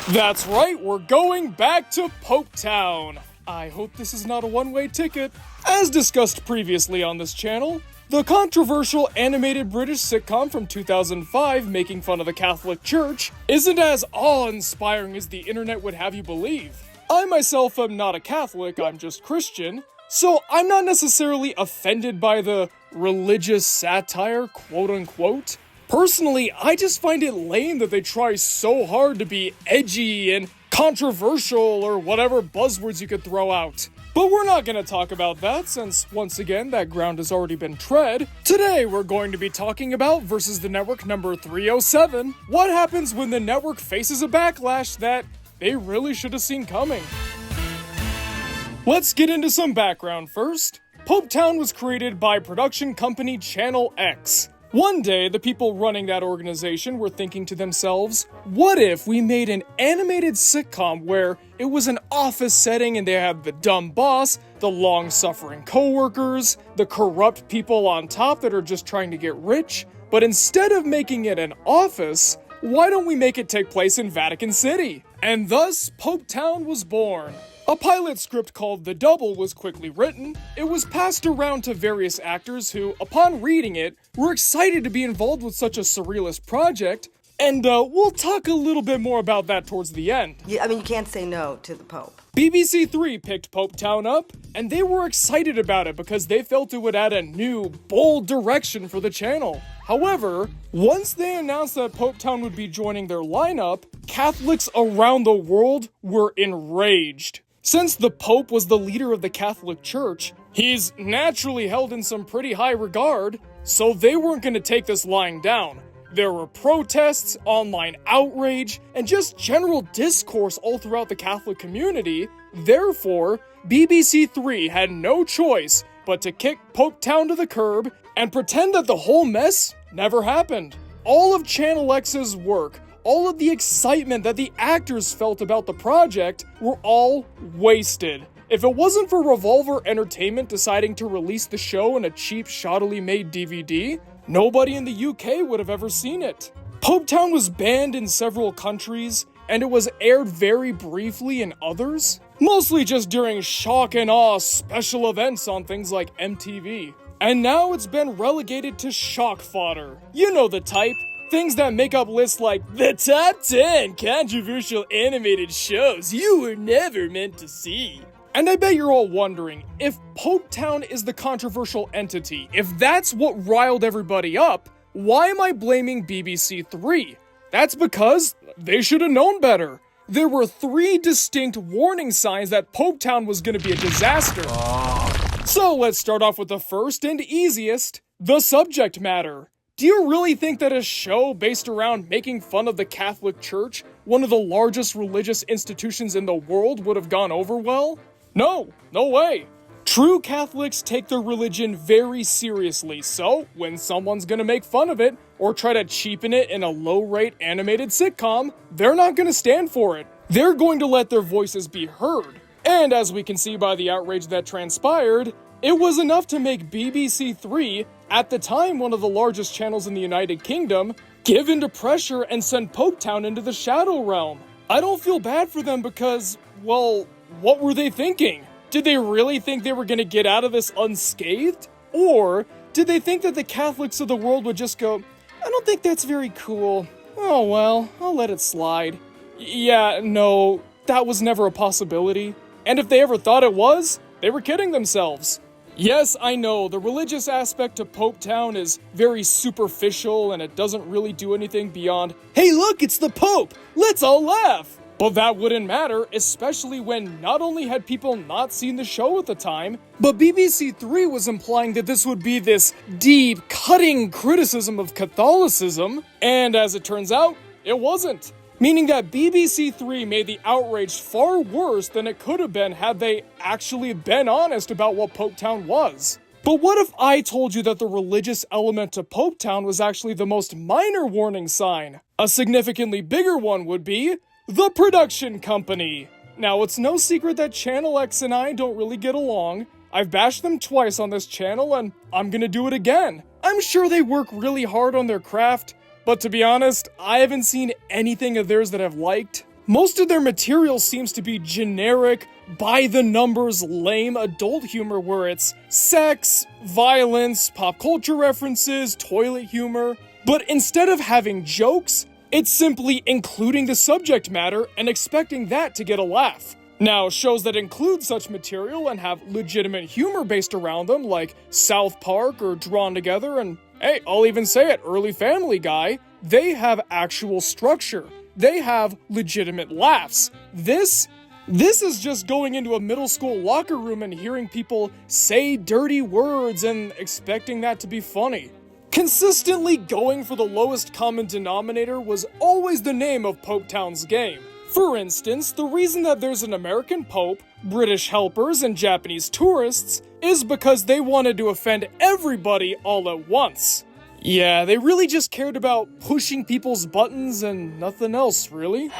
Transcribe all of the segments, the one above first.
That's right, we're going back to PopeTown. I hope this is not a one-way ticket. As discussed previously on this channel, the controversial animated British sitcom from 2005 making fun of the Catholic Church isn't as awe-inspiring as the internet would have you believe. I myself am not a Catholic, I'm just Christian, so I'm not necessarily offended by the religious satire, quote-unquote. Personally, I just find it lame that they try so hard to be edgy and controversial or whatever buzzwords you could throw out. But we're not gonna talk about that since, once again, that ground has already been tread. Today, we're going to be talking about versus the network number 307. What happens when the network faces a backlash that they really should have seen coming? Let's get into some background first. PopeTown was created by production company Channel X. One day, the people running that organization were thinking to themselves, what if we made an animated sitcom where it was an office setting and they had the dumb boss, the long-suffering coworkers, the corrupt people on top that are just trying to get rich, but instead of making it an office, why don't we make it take place in Vatican City? And thus, PopeTown was born. A pilot script called The Double was quickly written. It was passed around to various actors who, upon reading it, were excited to be involved with such a surrealist project, and we'll talk a little bit more about that towards the end. Yeah, I mean, you can't say no to the Pope. BBC Three picked PopeTown up, and they were excited about it because they felt it would add a new, bold direction for the channel. However, once they announced that PopeTown would be joining their lineup, Catholics around the world were enraged. Since the Pope was the leader of the Catholic Church, he's naturally held in some pretty high regard, so they weren't going to take this lying down. There were protests, online outrage, and just general discourse all throughout the Catholic community. Therefore, BBC Three had no choice but to kick PopeTown to the curb and pretend that the whole mess never happened. All of Channel X's work, all of the excitement that the actors felt about the project were all wasted. If it wasn't for Revolver Entertainment deciding to release the show in a cheap, shoddily made DVD, nobody in the UK would have ever seen it. PopeTown was banned in several countries, and it was aired very briefly in others, mostly just during shock and awe special events on things like MTV. And now it's been relegated to shock fodder. You know the type. Things that make up lists like the top 10 controversial animated shows you were never meant to see. And I bet you're all wondering, if PopeTown is the controversial entity, if that's what riled everybody up, why am I blaming BBC Three? That's because they should have known better. There were 3 distinct warning signs that PopeTown was going to be a disaster. So let's start off with the first and easiest, the subject matter. Do you really think that a show based around making fun of the Catholic Church, one of the largest religious institutions in the world, would have gone over well? No way. True Catholics take their religion very seriously, so when someone's gonna make fun of it, or try to cheapen it in a low-rate animated sitcom, they're not gonna stand for it. They're going to let their voices be heard. And as we can see by the outrage that transpired, it was enough to make BBC Three, at the time one of the largest channels in the United Kingdom, give into pressure and send PopeTown into the shadow realm. I don't feel bad for them because, well, what were they thinking? Did they really think they were going to get out of this unscathed? Or did they think that the Catholics of the world would just go, I don't think that's very cool. Oh well, I'll let it slide. Yeah, no, that was never a possibility. And if they ever thought it was, they were kidding themselves. Yes, I know, the religious aspect of PopeTown is very superficial and it doesn't really do anything beyond, hey look, it's the Pope! Let's all laugh! But that wouldn't matter, especially when not only had people not seen the show at the time, but BBC Three was implying that this would be this deep, cutting criticism of Catholicism, and as it turns out, it wasn't. Meaning that BBC Three made the outrage far worse than it could have been had they actually been honest about what PopeTown was. But what if I told you that the religious element to PopeTown was actually the most minor warning sign? A significantly bigger one would be the production company. Now, it's no secret that Channel X and I don't really get along. I've bashed them twice on this channel, and I'm gonna do it again. I'm sure they work really hard on their craft, but to be honest, I haven't seen anything of theirs that I've liked. Most of their material seems to be generic, by-the-numbers, lame adult humor where it's sex, violence, pop culture references, toilet humor. But instead of having jokes, it's simply including the subject matter and expecting that to get a laugh. Now, shows that include such material and have legitimate humor based around them, like South Park or Drawn Together, and hey, I'll even say it, early Family Guy, they have actual structure. They have legitimate laughs. This is just going into a middle school locker room and hearing people say dirty words and expecting that to be funny. Consistently going for the lowest common denominator was always the name of PopeTown's game. For instance, the reason that there's an American Pope, British helpers, and Japanese tourists is because they wanted to offend everybody all at once. Yeah, they really just cared about pushing people's buttons and nothing else, really.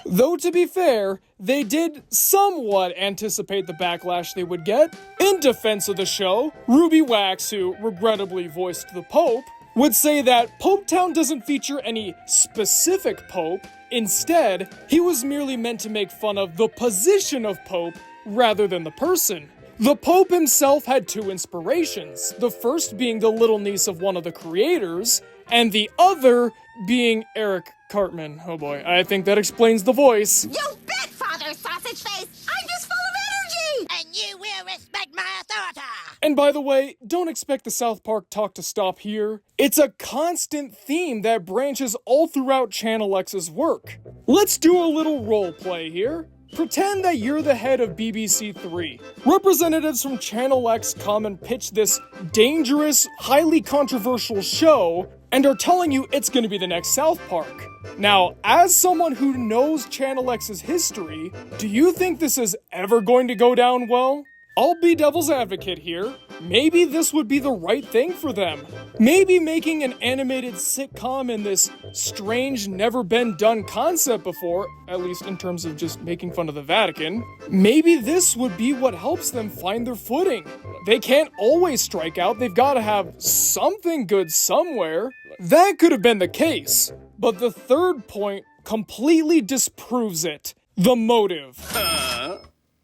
Though to be fair, they did somewhat anticipate the backlash they would get. In defense of the show, Ruby Wax, who regrettably voiced the Pope, would say that PopeTown doesn't feature any specific Pope. Instead, he was merely meant to make fun of the position of Pope rather than the person. The Pope himself had two inspirations, the first being the little niece of one of the creators, and the other being Eric Cartman. Oh boy, I think that explains the voice. You bet, Father Sausage Face! I'm just full of energy! And you will respect my authority! And by the way, don't expect the South Park talk to stop here. It's a constant theme that branches all throughout Channel X's work. Let's do a little role play here. Pretend that you're the head of BBC 3. Representatives from Channel X come and pitch this dangerous, highly controversial show and are telling you it's going to be the next South Park. Now, as someone who knows Channel X's history, do you think this is ever going to go down well? I'll be devil's advocate here. Maybe this would be the right thing for them. Maybe making an animated sitcom in this strange, never-been-done concept before, at least in terms of just making fun of the Vatican, maybe this would be what helps them find their footing. They can't always strike out, they've got to have something good somewhere. That could have been the case, but the third point completely disproves it. The motive.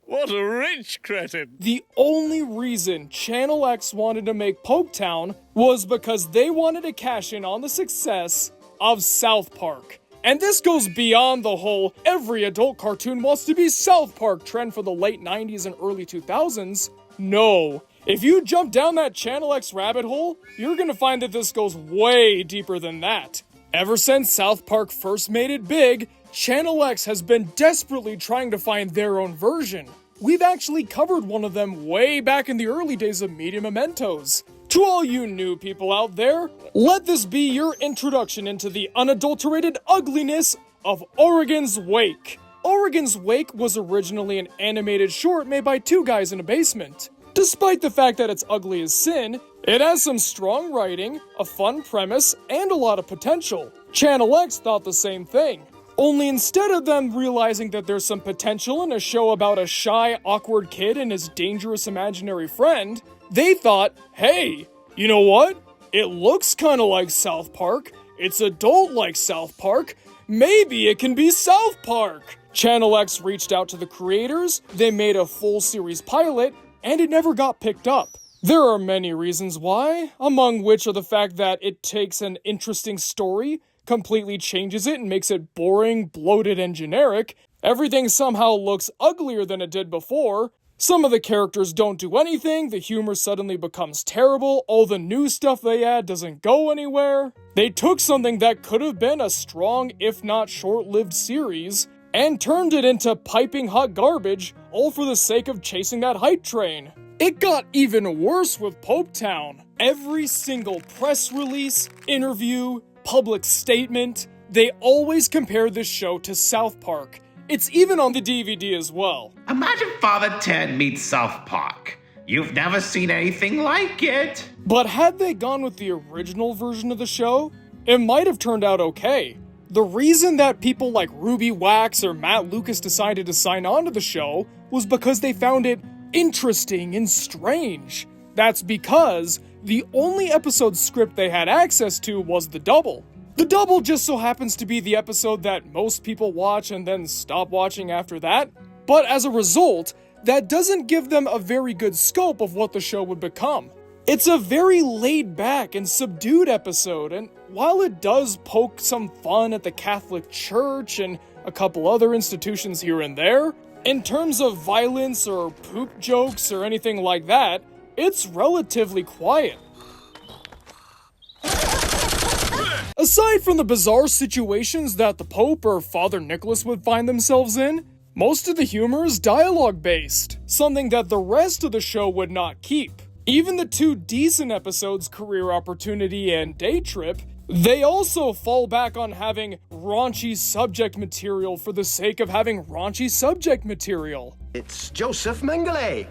What a rich credit! The only reason Channel X wanted to make PopeTown was because they wanted to cash in on the success of South Park. And this goes beyond the whole every adult cartoon wants to be South Park trend for the late 90s and early 2000s. No. If you jump down that Channel X rabbit hole, you're gonna find that this goes way deeper than that. Ever since South Park first made it big, Channel X has been desperately trying to find their own version. We've actually covered one of them way back in the early days of Media Mementos. To all you new people out there, let this be your introduction into the unadulterated ugliness of Oregon's Wake. Oregon's Wake was originally an animated short made by two guys in a basement. Despite the fact that it's ugly as sin, it has some strong writing, a fun premise, and a lot of potential. Channel X thought the same thing. Only instead of them realizing that there's some potential in a show about a shy, awkward kid and his dangerous imaginary friend, they thought, hey, you know what? It looks kinda like South Park, it's adult like South Park, maybe it can be South Park! Channel X reached out to the creators, they made a full series pilot, and it never got picked up. There are many reasons why, among which are the fact that it takes an interesting story, completely changes it and makes it boring, bloated, and generic. Everything somehow looks uglier than it did before. Some of the characters don't do anything, the humor suddenly becomes terrible, all the new stuff they add doesn't go anywhere. They took something that could have been a strong, if not short-lived series, and turned it into piping hot garbage, all for the sake of chasing that hype train. It got even worse with PopeTown. Every single press release, interview, public statement, they always compare this show to South Park. It's even on the DVD as well. Imagine Father Ted meets South Park. You've never seen anything like it. But had they gone with the original version of the show, it might have turned out okay. The reason that people like Ruby Wax or Matt Lucas decided to sign on to the show was because they found it interesting and strange. That's because the only episode script they had access to was The Double. The Double just so happens to be the episode that most people watch and then stop watching after that. But as a result, that doesn't give them a very good scope of what the show would become. It's a very laid-back and subdued episode, and while it does poke some fun at the Catholic Church and a couple other institutions here and there, in terms of violence or poop jokes or anything like that, it's relatively quiet. Aside from the bizarre situations that the Pope or Father Nicholas would find themselves in, most of the humor is dialogue-based, something that the rest of the show would not keep. Even the two decent episodes, Career Opportunity and Day Trip, they also fall back on having raunchy subject material for the sake of having raunchy subject material. It's Joseph Mengele.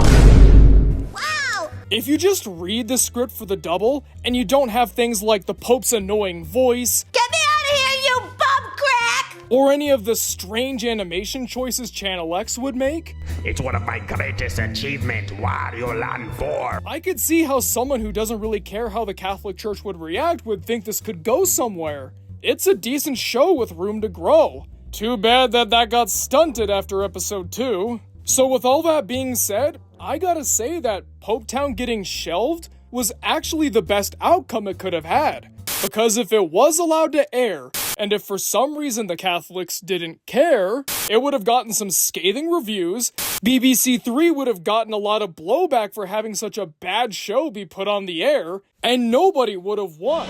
Wow! If you just read the script for The Double, and you don't have things like the Pope's annoying voice, Get me out of here, you bum crack! or any of the strange animation choices Channel X would make, It's one of my greatest achievements. Wario 4. I could see how someone who doesn't really care how the Catholic Church would react would think this could go somewhere. It's a decent show with room to grow. Too bad that got stunted after episode 2. So with all that being said, I gotta say that PopeTown getting shelved was actually the best outcome it could have had. Because if it was allowed to air, and if for some reason the Catholics didn't care, it would have gotten some scathing reviews, BBC 3 would have gotten a lot of blowback for having such a bad show be put on the air, and nobody would have won.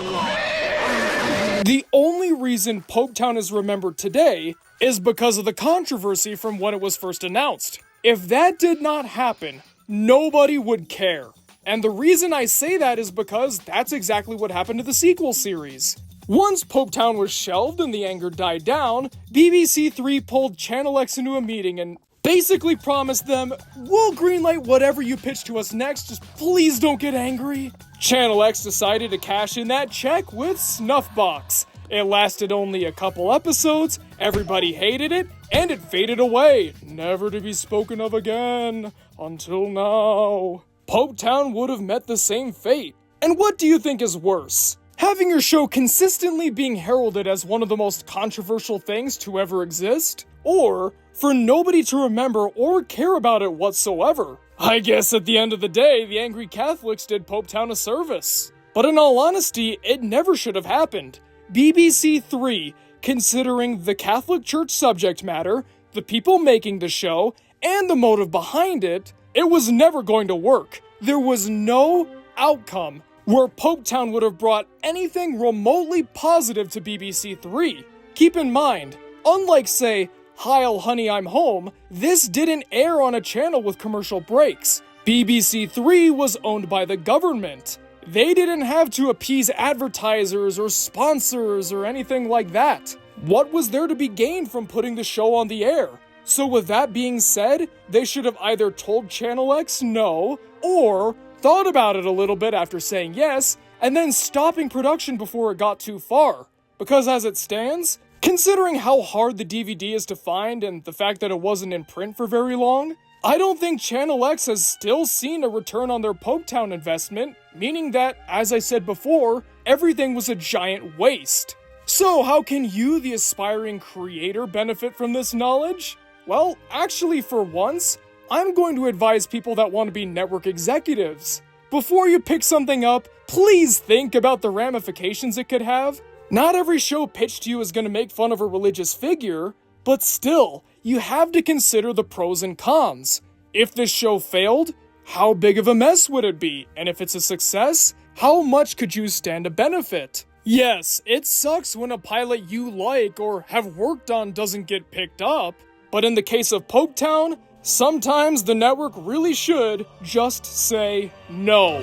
The only reason PopeTown is remembered today is because of the controversy from when it was first announced. If that did not happen, nobody would care. And the reason I say that is because that's exactly what happened to the sequel series. Once PopeTown was shelved and the anger died down, BBC 3 pulled Channel X into a meeting and basically promised them, we'll greenlight whatever you pitch to us next, just please don't get angry. Channel X decided to cash in that check with Snuffbox. It lasted only a couple episodes, everybody hated it, and it faded away, never to be spoken of again, until now. PopeTown would have met the same fate. And what do you think is worse? Having your show consistently being heralded as one of the most controversial things to ever exist? Or for nobody to remember or care about it whatsoever? I guess at the end of the day, the angry Catholics did PopeTown a service. But in all honesty, it never should have happened. BBC 3, considering the Catholic Church subject matter, the people making the show, and the motive behind it, it was never going to work. There was no outcome where PopeTown would have brought anything remotely positive to BBC 3. Keep in mind, unlike say, Heil Honey I'm Home, this didn't air on a channel with commercial breaks. BBC 3 was owned by the government. They didn't have to appease advertisers or sponsors or anything like that. What was there to be gained from putting the show on the air? So with that being said, they should have either told Channel X no, or thought about it a little bit after saying yes, and then stopping production before it got too far. Because as it stands, considering how hard the DVD is to find and the fact that it wasn't in print for very long, I don't think Channel X has still seen a return on their PopeTown investment, meaning that, as I said before, everything was a giant waste. So how can you, the aspiring creator, benefit from this knowledge? Well, actually for once, I'm going to advise people that want to be network executives. Before you pick something up, please think about the ramifications it could have. Not every show pitched to you is going to make fun of a religious figure, but still, you have to consider the pros and cons. If this show failed, how big of a mess would it be? And if it's a success, how much could you stand to benefit? Yes, it sucks when a pilot you like or have worked on doesn't get picked up, but in the case of PopeTown, sometimes the network really should just say no.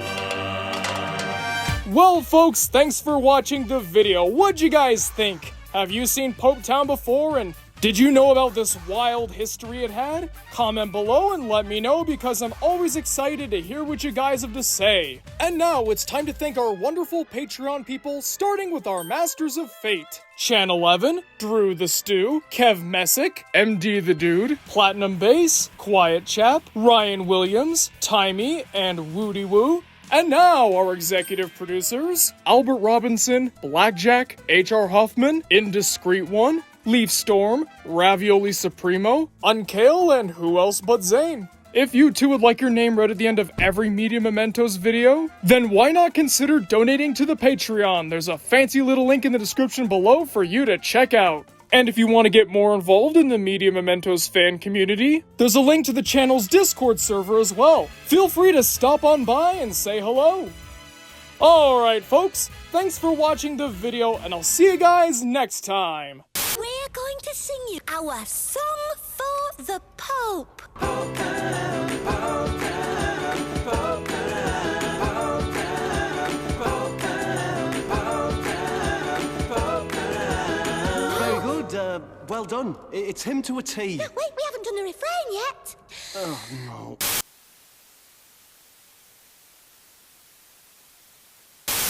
Well folks, thanks for watching the video. What'd you guys think? Have you seen PopeTown before, and did you know about this wild history it had? Comment below and let me know, because I'm always excited to hear what you guys have to say. And now it's time to thank our wonderful Patreon people, starting with our Masters of Fate. Chan 11, Drew the Stew, Kev Messick, MD the Dude, Platinum Bass, Quiet Chap, Ryan Williams, Timey, and Woody Woo. And now, our executive producers, Albert Robinson, Blackjack, H.R. Huffman, Indiscreet One, Leaf Storm, Ravioli Supremo, Unkale, and who else but Zane. If you too would like your name read at the end of every Media Mementos video, then why not consider donating to the Patreon? There's a fancy little link in the description below for you to check out. And if you want to get more involved in the Media Mementos fan community, there's a link to the channel's Discord server as well. Feel free to stop on by and say hello. Alright folks, thanks for watching the video and I'll see you guys next time. We're going to sing you our song for the Pope. Very good. Well done. It's him to a T. Wait, we haven't done the refrain yet. Oh, no.